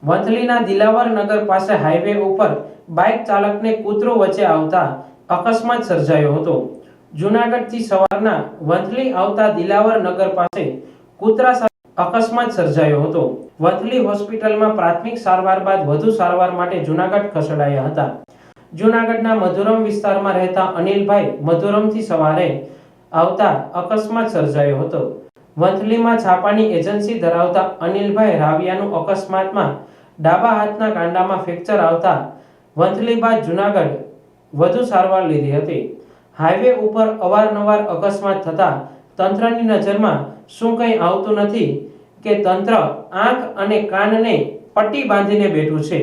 વંથલીના દિલાવર નગર પાસે હાઈવે ઉપર બાઇક ચાલકને કૂતરો વચ્ચે આવતા અકસ્માત સર્જાયો હતો। જૂનાગઢથી સવારના વંથલી આવતા દિલાવર નગર પાસે કૂતરા સાથે અકસ્માત સર્જાયો હતો। વંથલી હોસ્પિટલમાં પ્રાથમિક સારવાર બાદ વધુ સારવાર માટે જૂનાગઢ ખસેડાયા હતા। જૂનાગઢના મધુરમ વિસ્તારમાં રહેતા અનિલભાઈ મધુરમથી સવારે આવતા અકસ્માત સર્જાયો હતો। વંથલીમાં છાપાની એજન્સી ધરાવતા અનિલભાઈ રાવિયાનું અકસ્માતમાં ડાબા હાથના કાંડામાં ફ્રેક્ચર આવતા વંથલી બાદ જૂનાગઢ વધુ સારવાર લીધી હતી। હાઈવે ઉપર અવારનવાર અકસ્માત થતા તંત્રની નજરમાં શું કંઈ આવતું નથી કે તંત્ર આંખ અને કાનને પટ્ટી બાંધીને બેઠું છે।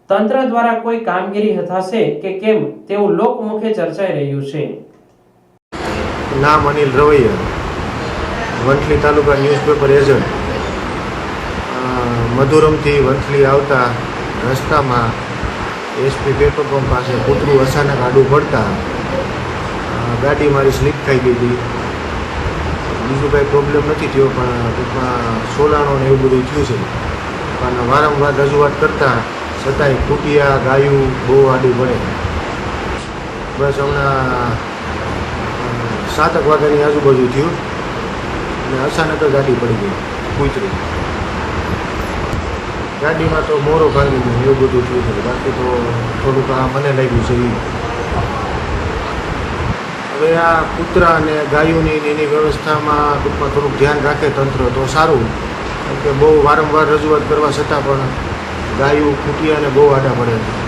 તંત્ર દ્વારા કોઈ કામગીરી થશે કે કેમ તેવું લોકમુખે ચર્ચાઈ રહ્યું છે। નામ અનિલ રવૈયા, વંથલી તાલુકા ન્યૂઝપેપર એજન્ટ। મધુરમથી વંથલી આવતા રસ્તામાં એસપી પેટ્રોલ પંપ પાસે કૂતરું અચાનક આડું પડતા ગાડી મારી સ્લીપ ખાઈ ગઈ હતી। બીજું કાંઈ પ્રોબ્લેમ નથી થયો, પણ ટૂંકમાં સોલાણો ને એવું બધું થયું છે। પણ વારંવાર રજૂઆત કરતાં છતાંય ખૂટિયા ગાયું બહુ આડું પડે। બસ હમણાં 7 વાગ્યાની આજુબાજુ થયું અને અચાનક જ ગાડી પડી ગઈ કૂતરી। ગાડીમાં તો મોરો ભાંગી ગયો એવું બધું થયું છે, બાકી તો થોડુંક આ મને લાગ્યું છે। હવે આ કૂતરા અને ગાયોની એની વ્યવસ્થામાં ટૂંકમાં થોડુંક ધ્યાન રાખે તંત્ર તો સારું, કેમ કે બહુ વારંવાર રજૂઆત કરવા છતાં પણ ગાયું ખૂટિયાને બહુ આડા પડે છે।